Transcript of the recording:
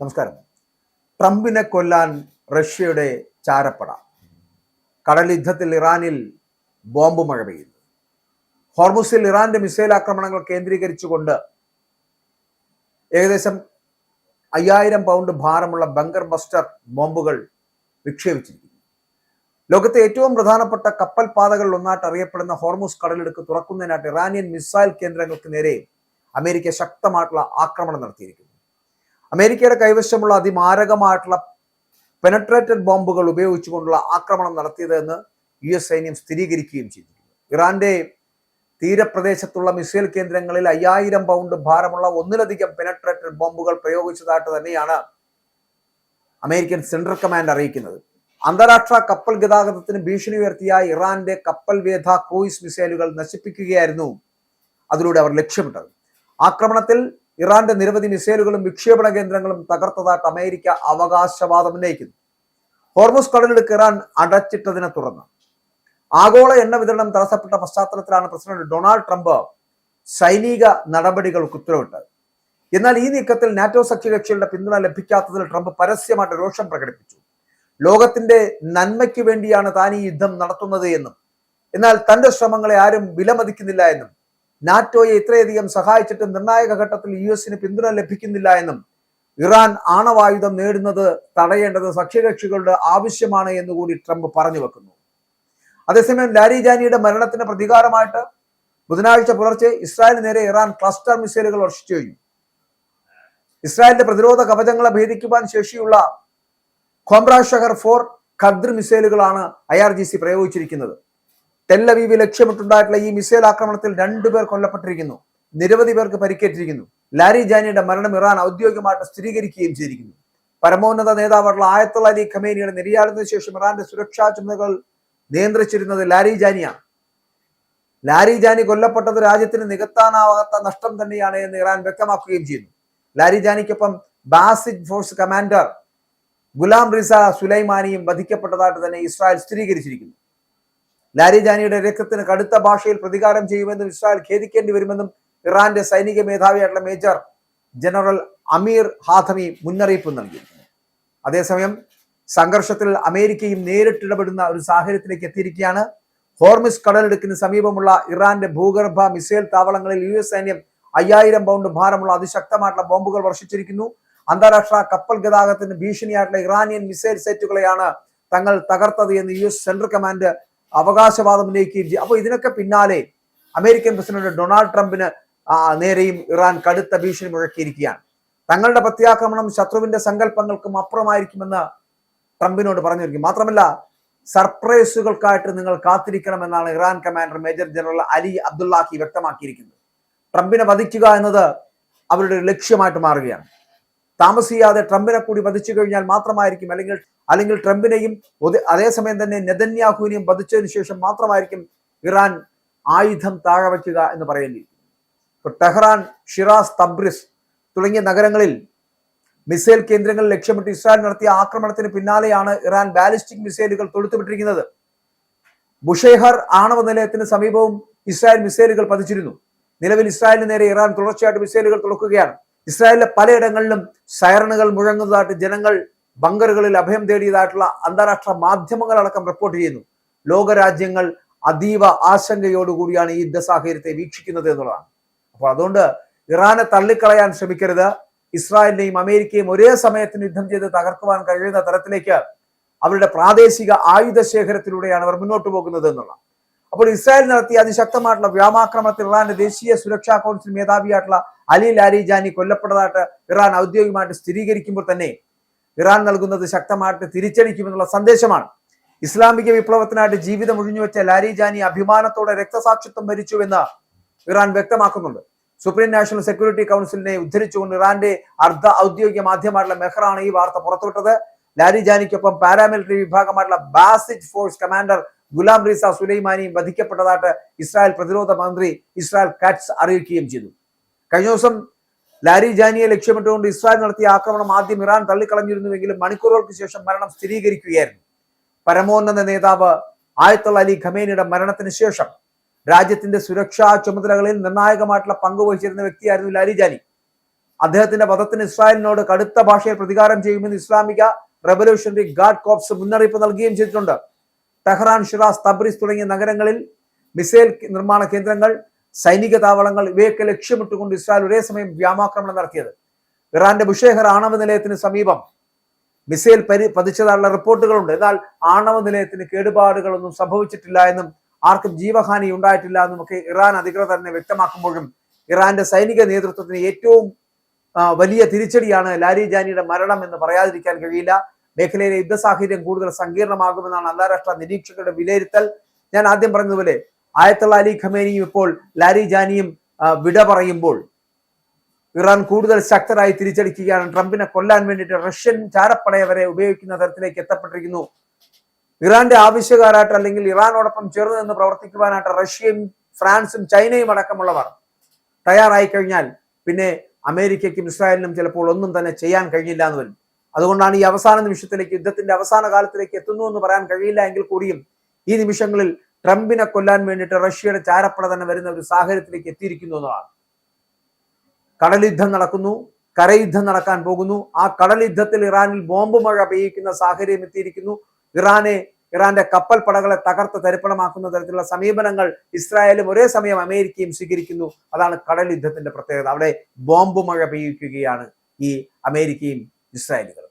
നമസ്കാരം. ട്രംപിനെ കൊല്ലാൻ റഷ്യയുടെ ചാരപ്പട. കടൽ യുദ്ധത്തിൽ ഇറാനിൽ ബോംബ് മഴ പെയ്യുന്നു. ഹോർമുസിൽ ഇറാന്റെ മിസൈൽ ആക്രമണങ്ങൾ കേന്ദ്രീകരിച്ചുകൊണ്ട് ഏകദേശം 5000 പൗണ്ട് ഭാരമുള്ള ബങ്കർ ബസ്റ്റർ ബോംബുകൾ വിക്ഷേപിച്ചിരിക്കുന്നു. ലോകത്തെ ഏറ്റവും പ്രധാനപ്പെട്ട കപ്പൽ പാതകളിൽ ഒന്നായിട്ട് അറിയപ്പെടുന്ന ഹോർമുസ് കടലിടുക്ക് തുറക്കുന്നതിനായിട്ട് ഇറാനിയൻ മിസൈൽ കേന്ദ്രങ്ങൾക്ക് നേരെ അമേരിക്ക ശക്തമായിട്ടുള്ള ആക്രമണം നടത്തിയിരിക്കുന്നു. അമേരിക്കയുടെ കൈവശമുള്ള അതിമാരകമായിട്ടുള്ള പെനട്രേറ്റഡ് ബോംബുകൾ ഉപയോഗിച്ചുകൊണ്ടുള്ള ആക്രമണം നടത്തിയതെന്ന് US സൈന്യം സ്ഥിരീകരിക്കുകയും ചെയ്തിരുന്നു. ഇറാന്റെ തീരപ്രദേശത്തുള്ള മിസൈൽ കേന്ദ്രങ്ങളിൽ 5000 പൗണ്ട് ഭാരമുള്ള ഒന്നിലധികം പെനട്രേറ്റഡ് ബോംബുകൾ പ്രയോഗിച്ചതായിട്ട് തന്നെയാണ് അമേരിക്കൻ സെൻട്രൽ കമാൻഡ് അറിയിക്കുന്നത്. അന്താരാഷ്ട്ര കപ്പൽ ഗതാഗതത്തിന് ഭീഷണി ഉയർത്തിയ ഇറാന്റെ കപ്പൽ വേധ ക്രൂയിസ് മിസൈലുകൾ നശിപ്പിക്കുകയായിരുന്നു അതിലൂടെ അവർ ലക്ഷ്യമിട്ടത്. ആക്രമണത്തിൽ ഇറാന്റെ നിരവധി മിസൈലുകളും വിക്ഷേപണ കേന്ദ്രങ്ങളും തകർത്തതായിട്ട് അമേരിക്ക അവകാശവാദം ഉന്നയിക്കുന്നു. ഹോർമുസ് കടലിടുക്ക് ഇറാൻ അടച്ചിട്ടതിനെ തുടർന്ന് ആഗോള എണ്ണ വിതരണം തടസ്സപ്പെട്ട പശ്ചാത്തലത്തിലാണ് പ്രസിഡന്റ് ഡൊണാൾഡ് ട്രംപ് സൈനിക നടപടികൾക്ക് ഉത്തരവിട്ടത്. എന്നാൽ ഈ നീക്കത്തിൽ നാറ്റോ സഖ്യകക്ഷികളുടെ പിന്തുണ ലഭിക്കാത്തതിൽ ട്രംപ് പരസ്യമായിട്ട് രോഷം പ്രകടിപ്പിച്ചു. ലോകത്തിന്റെ നന്മയ്ക്ക് വേണ്ടിയാണ് താൻ ഈ യുദ്ധം നടത്തുന്നത് എന്നും എന്നാൽ തന്റെ ശ്രമങ്ങളെ ആരും വിലമതിക്കുന്നില്ല എന്നും നാറ്റോയെ ഇത്രയധികം സഹായിച്ചിട്ട് നിർണായക ഘട്ടത്തിൽ US പിന്തുണ ലഭിക്കുന്നില്ല എന്നും ഇറാൻ ആണവായുധം നേടുന്നത് തടയേണ്ടത് സഖ്യകക്ഷികളുടെ ആവശ്യമാണ് എന്നുകൂടി ട്രംപ് പറഞ്ഞു വെക്കുന്നു. അതേസമയം ലാരിജാനിയുടെ മരണത്തിന് പ്രതികാരമായിട്ട് ബുധനാഴ്ച പുലർച്ചെ ഇസ്രായേലിന് നേരെ ഇറാൻ ക്ലസ്റ്റർ മിസൈലുകൾ വർഷിച്ചു കഴിഞ്ഞു. ഇസ്രായേലിന്റെ പ്രതിരോധ കവചങ്ങളെ ഭേദിക്കുവാൻ ശേഷിയുള്ള ഖൊംറ ഷഹർ 4 ഖദ്ർ മിസൈലുകളാണ് IRGC പ്രയോഗിച്ചിരിക്കുന്നത്. ടെല്ലവീവ് ലക്ഷ്യമിട്ടുണ്ടായിട്ടുള്ള ഈ മിസൈൽ ആക്രമണത്തിൽ 2 പേർ കൊല്ലപ്പെട്ടിരിക്കുന്നു, നിരവധി പേർക്ക് പരിക്കേറ്റിരിക്കുന്നു. ലാരിജാനിയുടെ മരണം ഇറാൻ ഔദ്യോഗികമായിട്ട് സ്ഥിരീകരിക്കുകയും ചെയ്തിരിക്കുന്നു. പരമോന്നത നേതാവായിട്ടുള്ള ആയത്തുള്ള അലി ഖമേനിയുടെ നിര്യാണത്തിന് ശേഷം ഇറാന്റെ സുരക്ഷാ ചുമതലകൾ നിയന്ത്രിച്ചിരുന്നത് ലാരിജാനിയാണ്. ലാരിജാനി കൊല്ലപ്പെട്ടത് രാജ്യത്തിന് നികത്താനാവാത്ത നഷ്ടം തന്നെയാണ് എന്ന് ഇറാൻ വ്യക്തമാക്കുകയും ചെയ്യുന്നു. ലാരിജാനിക്കൊപ്പം ബാസിക് ഫോഴ്സ് കമാൻഡർ ഗുലാം റിസ സുലൈമാനിയും വധിക്കപ്പെട്ടതായിട്ട് തന്നെ ഇസ്രായേൽ സ്ഥിരീകരിച്ചിരിക്കുന്നു. ലാരിജാനിയുടെ രക്തത്തിന് കടുത്ത ഭാഷയിൽ പ്രതികാരം ചെയ്യുമെന്നും ഇസ്രായേൽ ഖേദിക്കേണ്ടി വരുമെന്നും ഇറാന്റെ സൈനിക മേധാവിയായിട്ടുള്ള മേജർ ജനറൽ അമീർ ഹാഥമി മുന്നറിയിപ്പ് നൽകിയിരുന്നു. അതേസമയം സംഘർഷത്തിൽ അമേരിക്കയും നേരിട്ടിടപെടുന്ന ഒരു സാഹചര്യത്തിലേക്ക് എത്തിയിരിക്കുകയാണ്. ഹോർമുസ് കടലിടുക്കിന് സമീപമുള്ള ഇറാന്റെ ഭൂഗർഭ മിസൈൽ താവളങ്ങളിൽ US സൈന്യം 5000 പൗണ്ട് ഭാരമുള്ള അതിശക്തമായിട്ടുള്ള ബോംബുകൾ വർഷിച്ചിരിക്കുന്നു. അന്താരാഷ്ട്ര കപ്പൽ ഗതാഗതത്തിന് ഭീഷണിയായിട്ടുള്ള ഇറാനിയൻ മിസൈൽ സെറ്റുകളെയാണ് തങ്ങൾ തകർത്തത് എന്ന് US സെൻട്രൽ കമാൻഡ് അവകാശവാദം ഉന്നയിക്കുകയും ചെയ്യും. അപ്പോൾ ഇതിനൊക്കെ പിന്നാലെ അമേരിക്കൻ പ്രസിഡന്റ് ഡൊണാൾഡ് ട്രംപിന് നേരെയും ഇറാൻ കടുത്ത ഭീഷണി മുഴക്കിയിരിക്കുകയാണ്. തങ്ങളുടെ പ്രത്യാക്രമണം ശത്രുവിന്റെ സങ്കല്പങ്ങൾക്കും അപ്പുറമായിരിക്കുമെന്ന് ട്രംപിനോട് പറഞ്ഞിരിക്കും. മാത്രമല്ല, സർപ്രൈസുകൾക്കായിട്ട് നിങ്ങൾ കാത്തിരിക്കണമെന്നാണ് Iran commander major general Ali Abdullahi വ്യക്തമാക്കിയിരിക്കുന്നത്. ട്രംപിനെ വധിക്കുക എന്നത് അവരുടെ ഒരു ലക്ഷ്യമായിട്ട് മാറുകയാണ്. താമസിയാതെ ട്രംപിനെ കൂടി വധിച്ചു കഴിഞ്ഞാൽ മാത്രമായിരിക്കും അല്ലെങ്കിൽ ട്രംപിനെയും അതേസമയം തന്നെ നെതന്യാഹുവിനെയും വധിച്ചതിന് ശേഷം മാത്രമായിരിക്കും ഇറാൻ ആയുധം താഴെ വയ്ക്കുക എന്ന് പറയേണ്ടിയിരിക്കുന്നു. ടെഹ്റാൻ, ഷിറാസ്, തബ്രിസ് തുടങ്ങിയ നഗരങ്ങളിൽ മിസൈൽ കേന്ദ്രങ്ങൾ ലക്ഷ്യമിട്ട് ഇസ്രായേൽ നടത്തിയ ആക്രമണത്തിന് പിന്നാലെയാണ് ഇറാൻ ബാലിസ്റ്റിക് മിസൈലുകൾ തൊടുത്തുവിട്ടിരിക്കുന്നത്. ബുഷൈഹർ ആണവ നിലയത്തിന് സമീപവും ഇസ്രായേൽ മിസൈലുകൾ പതിച്ചിരുന്നു. നിലവിൽ ഇസ്രായേലിന് നേരെ ഇറാൻ തുടർച്ചയായിട്ട് മിസൈലുകൾ തുറക്കുകയാണ്. ഇസ്രായേലിലെ പലയിടങ്ങളിലും സൈറണുകൾ മുഴങ്ങുന്നതായിട്ട് ജനങ്ങൾ ബങ്കറുകളിൽ അഭയം തേടിയതായിട്ടുള്ള അന്താരാഷ്ട്ര മാധ്യമങ്ങളടക്കം റിപ്പോർട്ട് ചെയ്യുന്നു. ലോകരാജ്യങ്ങൾ അതീവ ആശങ്കയോടുകൂടിയാണ് ഈ യുദ്ധ സാഹചര്യത്തെ വീക്ഷിക്കുന്നത് എന്നുള്ളതാണ്. അപ്പോൾ അതുകൊണ്ട് ഇറാനെ തള്ളിക്കളയാൻ ശ്രമിക്കരുത്. ഇസ്രായേലിനെയും അമേരിക്കയും ഒരേ സമയത്തിന് യുദ്ധം ചെയ്ത് തകർക്കുവാൻ കഴിയുന്ന തരത്തിലേക്ക് അവരുടെ പ്രാദേശിക ആയുധ ശേഖരത്തിലൂടെയാണ് അവർ മുന്നോട്ട് പോകുന്നത് എന്നുള്ള. അപ്പോൾ ഇസ്രായേൽ നടത്തിയ അതിശക്തമായിട്ടുള്ള വ്യോമാക്രമണത്തിൽ ഇറാന്റെ ദേശീയ സുരക്ഷാ കൗൺസിൽ മേധാവിയായിട്ടുള്ള അലി ലാരിജാനി കൊല്ലപ്പെട്ടതായിട്ട് ഇറാൻ ഔദ്യോഗികമായിട്ട് സ്ഥിരീകരിക്കുമ്പോൾ തന്നെ ഇറാൻ നൽകുന്നത് ശക്തമായിട്ട് തിരിച്ചടിക്കുമെന്നുള്ള സന്ദേശമാണ്. ഇസ്ലാമിക വിപ്ലവത്തിനായിട്ട് ജീവിതം ഒഴിഞ്ഞുവെച്ച ലാരിജാനി അഭിമാനത്തോടെ രക്തസാക്ഷിത്വം വരിച്ചുവെന്ന് ഇറാൻ വ്യക്തമാക്കുന്നുണ്ട്. സുപ്രീം നാഷണൽ സെക്യൂരിറ്റി കൗൺസിലിനെ ഉദ്ധരിച്ചുകൊണ്ട് ഇറാന്റെ അർദ്ധ ഔദ്യോഗിക മാധ്യമമായിട്ടുള്ള മെഹ്റാണ് ഈ വാർത്ത പുറത്തുവിട്ടത്. ലാരിജാനിക്കൊപ്പം പാരാമിലിറ്ററി വിഭാഗമായിട്ടുള്ള ബാസിക് ഫോഴ്സ് കമാൻഡർ ഗുലാം റിസ സുലൈമാനിയും വധിക്കപ്പെട്ടതായിട്ട് ഇസ്രായേൽ പ്രതിരോധ മന്ത്രി ഇസ്രായേൽ കാറ്റ്സ് അറിയിക്കുകയും ചെയ്തു. കഴിഞ്ഞ ദിവസം ലാരിജാനിയെ ലക്ഷ്യമിട്ടുകൊണ്ട് ഇസ്രായേൽ നടത്തിയ ആക്രമണം ആദ്യം ഇറാൻ തള്ളിക്കളഞ്ഞിരുന്നുവെങ്കിലും മണിക്കൂറുകൾക്ക് ശേഷം മരണം സ്ഥിരീകരിക്കുകയായിരുന്നു. പരമോന്നത നേതാവ് ആയത്തുള്ള അലി ഖമേനിയുടെ മരണത്തിന് ശേഷം രാജ്യത്തിന്റെ സുരക്ഷാ ചുമതലകളിൽ നിർണായകമായിട്ടുള്ള പങ്ക് വഹിച്ചിരുന്ന വ്യക്തിയായിരുന്നു ലാരിജാനി. അദ്ദേഹത്തിന്റെ വധത്തിന് ഇസ്രായേലിനോട് കടുത്ത ഭാഷയിൽ പ്രതികാരം ചെയ്യുമെന്ന് ഇസ്ലാമിക റെവല്യൂഷണറി ഗാർഡ് കോർപ്സ് മുന്നറിയിപ്പ് നൽകുകയും ചെയ്തിട്ടുണ്ട്. ടെഹ്റാൻ, ഷിറാസ്, തബ്രീസ് തുടങ്ങിയ നഗരങ്ങളിൽ മിസൈൽ നിർമ്മാണ കേന്ദ്രങ്ങൾ, സൈനിക താവളങ്ങൾ ഇവയൊക്കെ ലക്ഷ്യമിട്ടുകൊണ്ട് ഇസ്രായേൽ ഒരേ സമയം വ്യോമാക്രമണം നടത്തിയത്. ഇറാന്റെ ബുഷേഹർ ആണവ നിലയത്തിന് സമീപം മിസൈൽ പതിച്ചതായുള്ള റിപ്പോർട്ടുകളുണ്ട്. എന്നാൽ ആണവ നിലയത്തിന് കേടുപാടുകളൊന്നും സംഭവിച്ചിട്ടില്ല എന്നും ആർക്കും ജീവഹാനി ഉണ്ടായിട്ടില്ല എന്നും ഒക്കെ ഇറാൻ അധികൃതർ തന്നെ വ്യക്തമാക്കുമ്പോഴും ഇറാന്റെ സൈനിക നേതൃത്വത്തിന് ഏറ്റവും വലിയ തിരിച്ചടിയാണ് ലാരിജാനിയുടെ മരണം എന്ന് പറയാതിരിക്കാൻ കഴിയില്ല. മേഖലയിലെ യുദ്ധ സാഹചര്യം കൂടുതൽ സങ്കീർണമാകുമെന്നാണ് അന്താരാഷ്ട്ര നിരീക്ഷകരുടെ വിലയിരുത്തൽ. ഞാൻ ആദ്യം പറഞ്ഞതുപോലെ ആയത്തുള്ള അലി ഖമേനിയും ഇപ്പോൾ ലാരിജാനിയും വിട പറയുമ്പോൾ ഇറാൻ കൂടുതൽ ശക്തരായി തിരിച്ചടിക്കുകയാണ്. ട്രംപിനെ കൊല്ലാൻ വേണ്ടിയിട്ട് റഷ്യൻ ചാരപ്പടയെ വരെ ഉപയോഗിക്കുന്ന തരത്തിലേക്ക് എത്തപ്പെട്ടിരിക്കുന്നു. ഇറാന്റെ ആവശ്യക്കാരായിട്ട് അല്ലെങ്കിൽ ഇറാനോടൊപ്പം ചേർന്ന് നിന്ന് പ്രവർത്തിക്കുവാനായിട്ട് റഷ്യയും ഫ്രാൻസും ചൈനയും അടക്കമുള്ളവർ തയ്യാറായി കഴിഞ്ഞാൽ പിന്നെ അമേരിക്കയ്ക്കും ഇസ്രായേലിനും ചിലപ്പോൾ ഒന്നും തന്നെ ചെയ്യാൻ കഴിയില്ല എന്ന് വരും. അതുകൊണ്ടാണ് ഈ അവസാന നിമിഷത്തിലേക്ക്, യുദ്ധത്തിന്റെ അവസാന കാലത്തിലേക്ക് എത്തുന്നു എന്ന് പറയാൻ കഴിയില്ല എങ്കിൽ കൂടിയും ഈ നിമിഷങ്ങളിൽ ട്രംപിനെ കൊല്ലാൻ വേണ്ടിയിട്ട് റഷ്യയുടെ ചാരപ്പട തന്നെ വരുന്ന ഒരു സാഹചര്യത്തിലേക്ക് എത്തിയിരിക്കുന്നു എന്നതാണ്. കടൽ യുദ്ധം നടക്കുന്നു, കരയുദ്ധം നടക്കാൻ പോകുന്നു. ആ കടൽ യുദ്ധത്തിൽ ഇറാനിൽ ബോംബ് മഴ പെയ്യിക്കുന്ന സാഹചര്യം എത്തിയിരിക്കുന്നു. ഇറാന്റെ കപ്പൽ പടകളെ തകർത്ത് തരിപ്പണമാക്കുന്ന തരത്തിലുള്ള സമീപനങ്ങൾ ഇസ്രായേലും ഒരേ സമയം അമേരിക്കയും സ്വീകരിക്കുന്നു. അതാണ് കടൽ യുദ്ധത്തിന്റെ പ്രത്യേകത. അവിടെ ബോംബ് മഴ പെയ്യിക്കുകയാണ് ഈ അമേരിക്കയും ഇസ്രായേലുകളും.